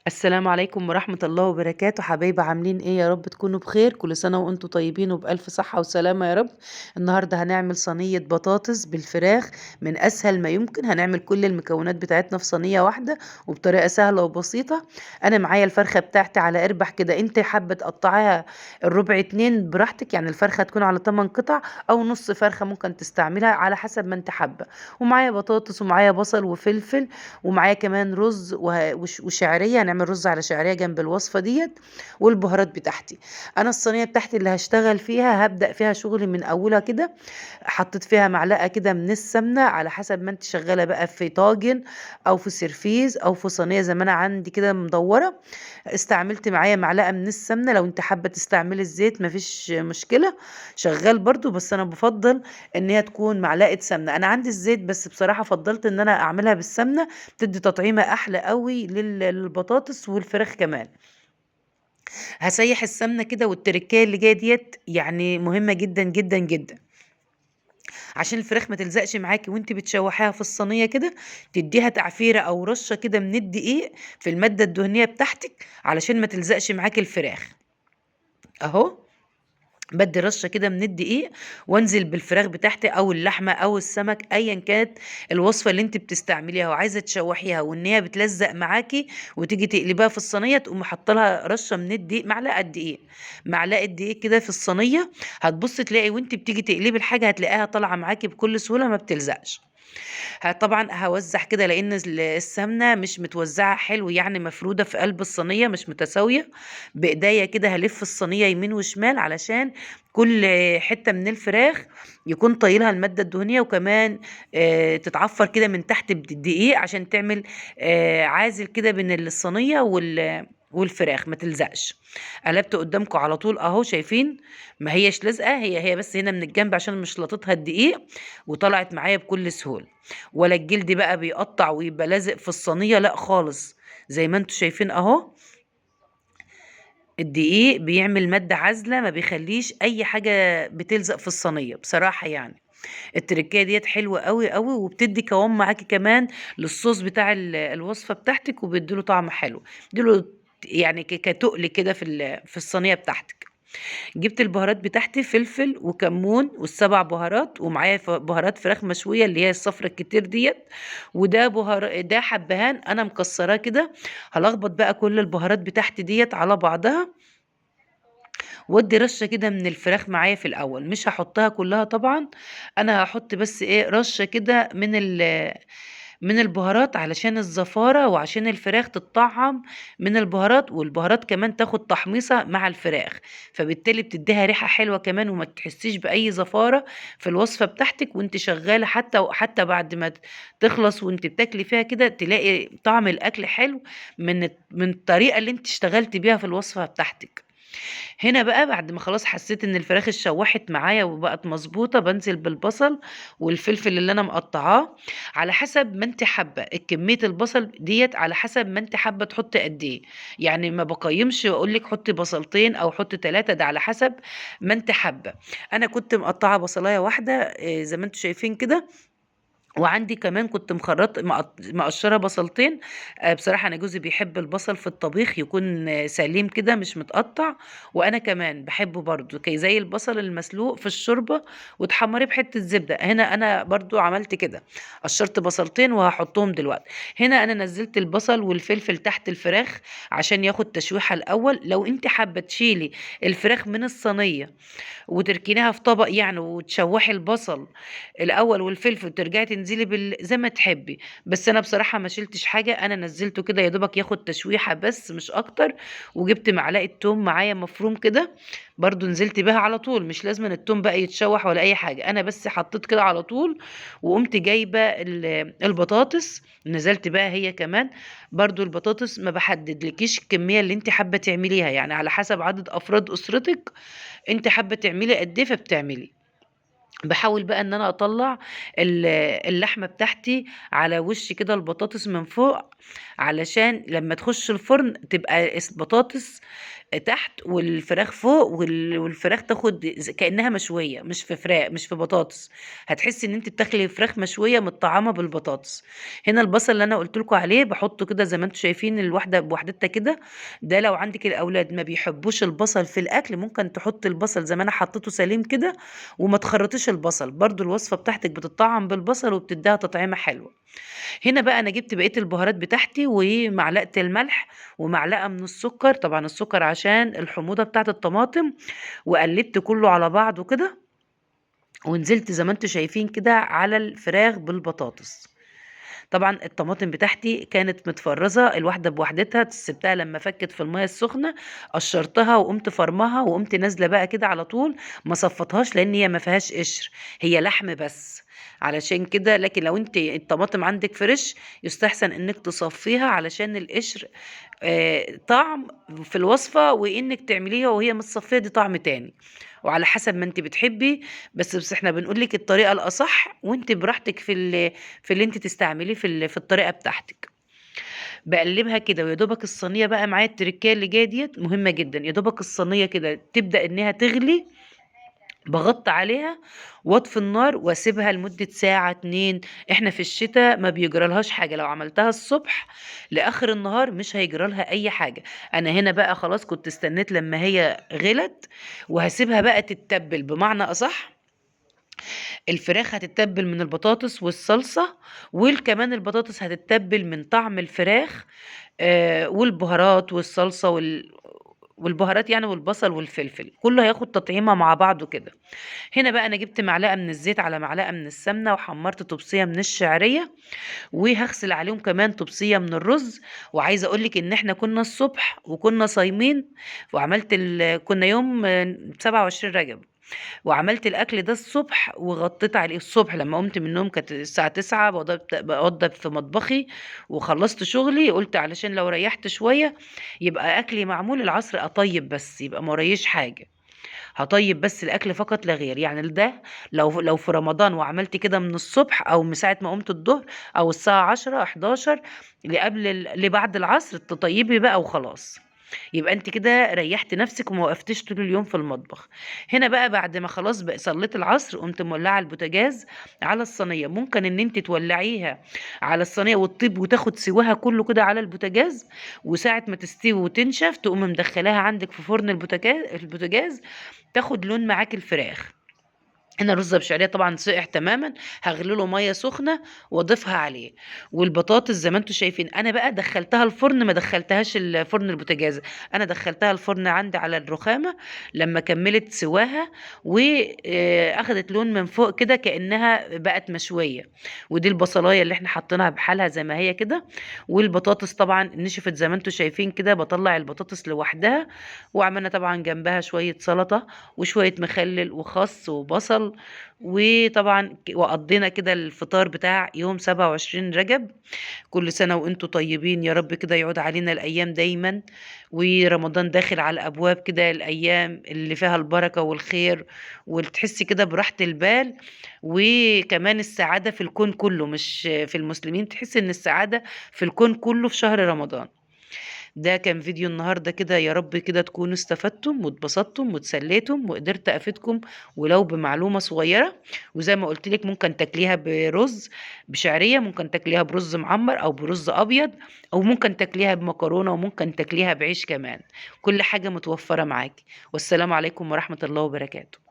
السلام عليكم ورحمة الله وبركاته. حبايبي عاملين ايه؟ يا رب تكونوا بخير. كل سنة وانتم طيبين وبألف صحة وسلامة يا رب. النهاردة هنعمل صينية بطاطس بالفراخ من أسهل ما يمكن. هنعمل كل المكونات بتاعتنا في صينية واحدة وبطريقة سهلة وبسيطة. أنا معايا الفرخة بتاعتي على إربح كده، انت حابة تقطعيها الربع اتنين براحتك، يعني الفرخة تكون على 8 قطع أو نص فرخة ممكن تستعملها على حسب ما انت حابة. ومعايا بطاطس ومعايا بصل وفلفل ومعايا كمان رز وشعريه. هنعمل رز على شعريه جنب الوصفه ديت. والبهارات بتاعتي، انا الصينيه بتاعتي اللي هشتغل فيها هبدا فيها شغلي من اولها كده. حطيت فيها معلقه كده من السمنه على حسب ما انت شغاله بقى، في طاجن او في سرفيز او في صينيه زي ما انا عندي كده مدوره. استعملت معايا معلقه من السمنه، لو انت حابه تستعملي الزيت مفيش مشكله، شغال برضو، بس انا بفضل ان هي تكون معلقه سمنه. انا عندي الزيت بس بصراحه فضلت ان انا اعملها بالسمنه، بتدي تطعيمه احلى قوي للبطاطس والفراخ كمان. هسيح السمنه كده، والتركيه اللي جايه ديت يعني مهمه جدا جدا جدا، عشان الفراخ ما تلزقش معاكي وانت بتشوحيها في الصينيه كده. تديها تعفيره او رشه كده من الدقيق في الماده الدهنيه بتاعتك علشان ما تلزقش معاكي الفراخ. اهو بدي رشه كده من الدقيق، وانزل بالفراخ بتاعتي او اللحمه او السمك ايا كانت الوصفه اللي انت بتستعمليها وعايزه تشوحيها وان هي بتلزق معاكي وتيجي تقلبها في الصينيه، تقوم حاطه لها رشه من الدقيق، معلقه دقيق، معلقه دقيق كده في الصينيه. هتبص تلاقي وانت بتيجي تقلبي الحاجه هتلاقيها طالعه معاكي بكل سهوله، ما بتلزقش. طبعا هوزع كده لان السمنه مش متوزعه حلو، يعني مفروده في قلب الصينيه مش متساويه. بايديا كده هلف الصينيه يمين وشمال علشان كل حته من الفراخ يكون طايلها الماده الدهنيه، وكمان تتعفر كده من تحت بالدقيق عشان تعمل عازل كده بين الصينيه والفراخ ما تلزقش. قلبت قدامكم على طول اهو، شايفين؟ ما هيش لازقه، هي بس هنا من الجنب عشان مش لطتها الدقيق، وطلعت معايا بكل سهوله. ولا الجلد بقى بيقطع ويبقى لازق في الصينية، لا خالص. زي ما انتوا شايفين اهو، الدقيق بيعمل مادة عازلة ما بيخليش اي حاجة بتلزق في الصينية بصراحة يعني. التركية ديت حلوة قوي قوي، وبتدي قوام معاكي كمان للصوص بتاع الوصفة بتاعتك، وبيديله طعم حلو، بيديله يعني كتقل كده في الصينية بتاعتك. جبت البهارات بتاعتي، فلفل وكمون والسبع بهارات، ومعايا بهارات فراخ مشوية اللي هي الصفرة الكتير ديت. وده ده حبهان انا مكسراه كده. هلخبط بقى كل البهارات بتاعتي ديت على بعضها، وادي رشة كده من الفراخ معايا في الاول، مش هحطها كلها طبعا. انا هحط بس ايه، رشة كده من البهارات علشان الزفارة وعشان الفراخ تتطعم من البهارات، والبهارات كمان تاخد تحميصة مع الفراخ، فبالتالي بتديها ريحة حلوة كمان وما تحسيش بأي زفارة في الوصفة بتاعتك وانت شغالة. حتى بعد ما تخلص وانت بتاكلي فيها كده تلاقي طعم الأكل حلو من الطريقة اللي انت اشتغلت بيها في الوصفة بتاعتك. هنا بقى بعد ما خلاص حسيت ان الفراخ اتشوحت معايا وبقت مظبوطه، بنزل بالبصل والفلفل اللي انا مقطعاه على حسب ما انت حابه. كميه البصل ديت على حسب ما انت حابه تحطي قد ايه، يعني ما بقيمش واقول لك حطي بصلتين او حطي ثلاثه، ده على حسب ما انت حابه. انا كنت مقطعه بصلايه واحده زي ما انتم شايفين كده، وعندي كمان كنت مقشرة بصلتين. بصراحة أنا جوزي بيحب البصل في الطبيخ يكون سليم كده مش متقطع، وأنا كمان بحبه برضو كي زي البصل المسلوق في الشوربة وتحمريه بحتة زبدة. هنا أنا برضو عملت كده، قشرت بصلتين وهحطهم دلوقتي. هنا أنا نزلت البصل والفلفل تحت الفراخ عشان ياخد تشويحة الأول. لو أنت حابة تشيلي الفراخ من الصينية وتركنيها في طبق يعني، وتشوحي البصل الاول والفلفل وترجعي تنزلي زي ما تحبي، بس انا بصراحه ما شلتش حاجه، انا نزلته كده يا دوبك ياخد تشويحه بس مش اكتر. وجبت معلقه توم معايا مفروم كده، برضو نزلت بيها على طول، مش لازم أن التوم بقى يتشوح ولا اي حاجه، انا بس حطيت كده على طول. وقمت جايبه البطاطس، نزلت بقى هي كمان. برضو البطاطس ما بحددلكيش الكميه اللي انت حابه تعمليها، يعني على حسب عدد افراد اسرتك انت حابه تعملي قد ايه فبتعملي. باحاول بقى ان انا اطلع ال- اللحمه بتاعتي على وش كده البطاطس من فوق، علشان لما تخش الفرن تبقى البطاطس تحت والفراخ فوق، والفراخ تاخد كأنها مشوية، مش في فراخ، مش في بطاطس. هتحسي ان انت بتاكلي فراخ مشوية متطعمة بالبطاطس. هنا البصل اللي انا قلت لكم عليه بحطه كده زي ما انتم شايفين، الواحدة بوحدتها كده. ده لو عندك الاولاد ما بيحبوش البصل في الاكل، ممكن تحط البصل زي ما انا حطيته سليم كده، وما تخرطيش البصل. برضو الوصفة بتاعتك بتطعم بالبصل وبتديها تطعيمة حلوة. هنا بقى انا جبت بقية البهارات بتاعتي ومعلقة الملح ومعلقة من السكر، طبعا السكر عشان الحموضة بتاعت الطماطم. وقلبت كله على بعضه كده، ونزلت زي ما انتم شايفين كده على الفراخ بالبطاطس. طبعا الطماطم بتاعتي كانت متفرزة الواحدة بوحدتها، سبتها لما فكت في المية السخنة، قشرتها وقمت فرمها وقمت نازلة بقى كده على طول. ما صفتهاش لان هي ما فيهاش قشر، هي لحم بس. علشان كده، لكن لو انت الطماطم عندك فريش يستحسن انك تصفيها علشان القشر طعم في الوصفة، وانك تعمليها وهي متصفية دي طعم تاني، وعلى حسب ما انت بتحبي. بس احنا بنقول لك الطريقة الأصح، وانت براحتك في اللي انت تستعمليه في الطريقة بتاعتك. بقلبها كده، ويا دوبك الصينية بقى معايا التركية اللي جايه ديت مهمة جدا. يا دوبك الصينية كده تبدأ انها تغلي، بغطي عليها واطفي النار واسيبها لمدة ساعة اتنين. احنا في الشتاء ما بيجرالهاش حاجة، لو عملتها الصبح لآخر النهار مش هيجرالها اي حاجة. انا هنا بقى خلاص كنت استنيت لما هي غلت، وهسيبها بقى تتبل بمعنى اصح. الفراخ هتتبل من البطاطس والصلصة، وكمان البطاطس هتتبل من طعم الفراخ، والبهارات والصلصة والبهارات يعني، والبصل والفلفل كله هياخد تطعيمة مع بعضه كده. هنا بقى انا جبت معلقة من الزيت على معلقة من السمنة، وحمرت طبسية من الشعرية، وهغسل عليهم كمان طبسية من الرز. وعايزة اقولك ان احنا كنا الصبح وكنا صايمين، كنا يوم 27 رجب، وعملت الاكل ده الصبح وغطيت عليه الصبح. لما قمت من النوم كانت الساعه 9، بوضب في مطبخي وخلصت شغلي، قلت علشان لو ريحت شويه يبقى اكلي معمول العصر، اطيب بس يبقى ما ورايش حاجه. هطيب بس الاكل فقط لا غير يعني. ده لو في رمضان وعملت كده من الصبح، او من ساعه ما قمت الظهر، او الساعه 10 11 لبعد العصر، تطيبي بقى وخلاص. يبقى انت كده ريحت نفسك وما وقفتيش طول اليوم في المطبخ. هنا بقى بعد ما خلاص بقى صليت العصر، قمت مولعه البوتاجاز على الصينيه. ممكن ان انت تولعيها على الصينيه وتطيب وتاخد سواها كله كده على البوتاجاز، وساعه ما تستوي وتنشف تقوم مدخلاها عندك في فرن البوتاجاز تاخد لون معاك الفراخ. هنا رز بشعريه طبعا سقع تماما، هغلي له ميه سخنه واضيفها عليه. والبطاطس زي ما انتم شايفين انا بقى دخلتها الفرن، ما دخلتهاش الفرن البوتاجاز، انا دخلتها الفرن عندي على الرخامه. لما كملت سواها واخدت لون من فوق كده كانها بقت مشويه. ودي البصلايه اللي احنا حاطينها بحالها زي ما هي كده. والبطاطس طبعا نشفت زي ما انتم شايفين كده، بطلع البطاطس لوحدها. وعملنا طبعا جنبها شويه سلطه وشويه مخلل وخس وبصل. وطبعا وقضينا كده الفطار بتاع يوم 27 رجب. كل سنة وانتم طيبين يا رب، كده يعود علينا الأيام دايما. ورمضان داخل على الأبواب كده، الأيام اللي فيها البركة والخير، وتحسي كده براحة البال. وكمان السعادة في الكون كله، مش في المسلمين، تحسي ان السعادة في الكون كله في شهر رمضان. ده كان فيديو النهاردة كده، يا رب كده تكونوا استفدتم واتبسطتم واتسليتم وقدرت أفيدكم ولو بمعلومة صغيرة. وزي ما قلت لك ممكن تاكليها برز بشعرية، ممكن تاكليها برز معمر أو برز أبيض، أو ممكن تاكليها بمكرونة، وممكن تاكليها بعيش كمان. كل حاجة متوفرة معاكي. والسلام عليكم ورحمة الله وبركاته.